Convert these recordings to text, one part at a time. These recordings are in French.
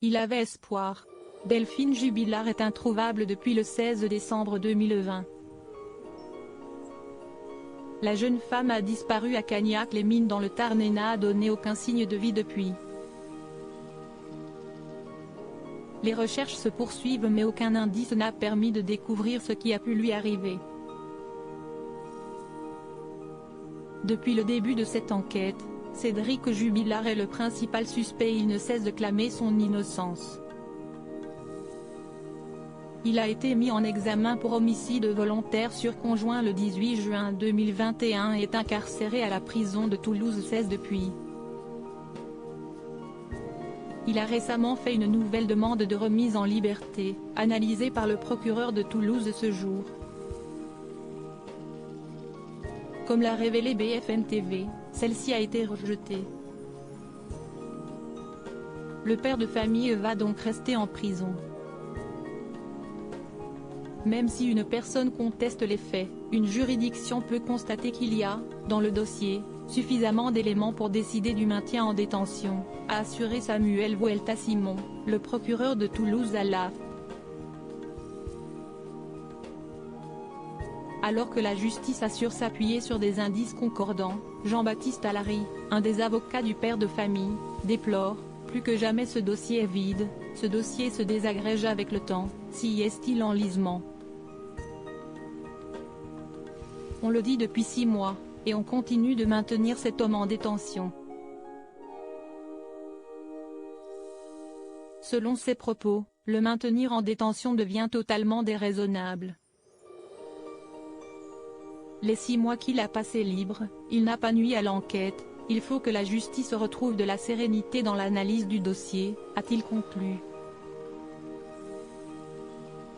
Il avait espoir. Delphine Jubilard est introuvable depuis le 16 décembre 2020. La jeune femme a disparu à Cagnac-les-Mines dans le Tarn et n'a donné aucun signe de vie depuis. Les recherches se poursuivent mais aucun indice n'a permis de découvrir ce qui a pu lui arriver. Depuis le début de cette enquête, Cédric Jubilard est le principal suspect et il ne cesse de clamer son innocence. Il a été mis en examen pour homicide volontaire sur conjoint le 18 juin 2021 et est incarcéré à la prison de Toulouse 16 depuis. Il a récemment fait une nouvelle demande de remise en liberté, analysée par le procureur de Toulouse ce jour. Comme l'a révélé BFM TV, celle-ci a été rejetée. Le père de famille va donc rester en prison. Même si une personne conteste les faits, une juridiction peut constater qu'il y a, dans le dossier, suffisamment d'éléments pour décider du maintien en détention, a assuré Samuel Vuelta-Simon, le procureur de Toulouse à l'AF. Alors que la justice assure s'appuyer sur des indices concordants, Jean-Baptiste Allary, un des avocats du père de famille, déplore « Plus que jamais ce dossier est vide, ce dossier se désagrège avec le temps, si est-il enlisement. On le dit depuis 6 mois, et on continue de maintenir cet homme en détention. » Selon ses propos, le maintenir en détention devient totalement déraisonnable. Les 6 mois qu'il a passés libre, il n'a pas nui à l'enquête, il faut que la justice retrouve de la sérénité dans l'analyse du dossier, a-t-il conclu.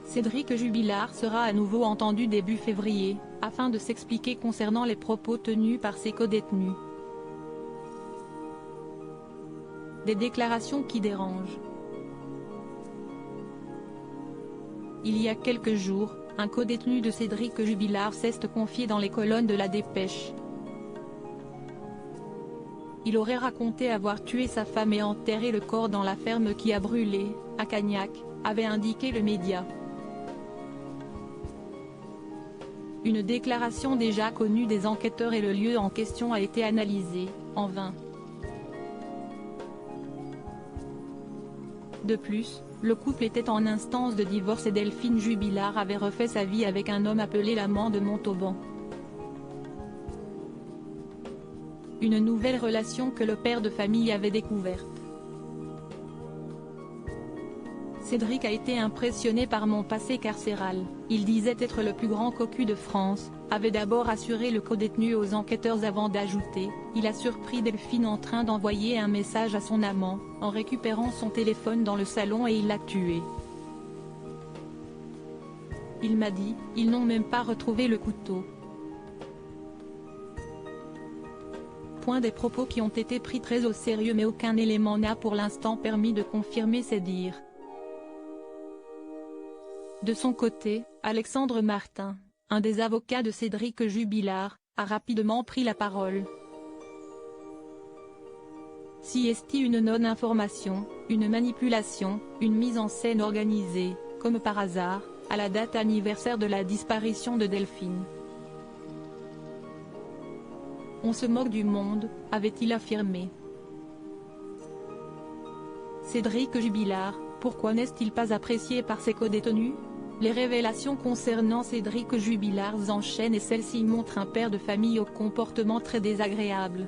Cédric Jubilard sera à nouveau entendu début février, afin de s'expliquer concernant les propos tenus par ses codétenus. Des déclarations qui dérangent. Il y a quelques jours, un codétenu de Cédric Jubilard s'est confié dans les colonnes de La Dépêche. Il aurait raconté avoir tué sa femme et enterré le corps dans la ferme qui a brûlé, à Cagnac, avait indiqué le média. Une déclaration déjà connue des enquêteurs et le lieu en question a été analysé, en vain. De plus, le couple était en instance de divorce et Delphine Jubilard avait refait sa vie avec un homme appelé l'amant de Montauban. Une nouvelle relation que le père de famille avait découverte. Cédric a été impressionné par mon passé carcéral, il disait être le plus grand cocu de France, avait d'abord assuré le codétenu aux enquêteurs avant d'ajouter, il a surpris Delphine en train d'envoyer un message à son amant, en récupérant son téléphone dans le salon et il l'a tué. Il m'a dit, ils n'ont même pas retrouvé le couteau. Point des propos qui ont été pris très au sérieux mais aucun élément n'a pour l'instant permis de confirmer ces dires. De son côté, Alexandre Martin, un des avocats de Cédric Jubilard, a rapidement pris la parole. Si est une non-information, une manipulation, une mise en scène organisée, comme par hasard, à la date anniversaire de la disparition de Delphine. On se moque du monde, avait-il affirmé. Cédric Jubilard, pourquoi n'est-il pas apprécié par ses codétenus? Les révélations concernant Cédric Jubilard s'enchaînent et celles-ci montrent un père de famille au comportement très désagréable.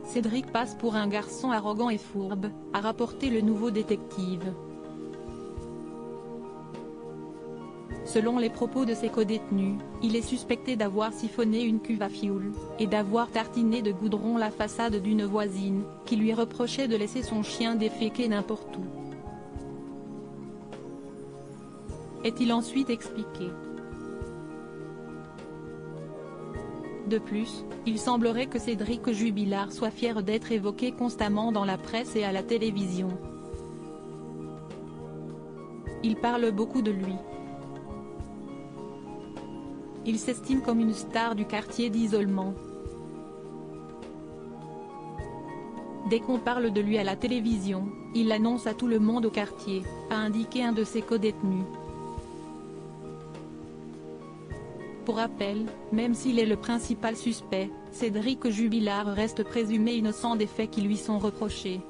Cédric passe pour un garçon arrogant et fourbe, a rapporté le Nouveau Détective. Selon les propos de ses codétenus, il est suspecté d'avoir siphonné une cuve à fioul, et d'avoir tartiné de goudron la façade d'une voisine, qui lui reprochait de laisser son chien déféquer n'importe où. Est-il ensuite expliqué. De plus, il semblerait que Cédric Jubilard soit fier d'être évoqué constamment dans la presse et à la télévision. Il parle beaucoup de lui. Il s'estime comme une star du quartier d'isolement. Dès qu'on parle de lui à la télévision, il l'annonce à tout le monde au quartier, a indiqué un de ses codétenus. Pour rappel, même s'il est le principal suspect, Cédric Jubilard reste présumé innocent des faits qui lui sont reprochés.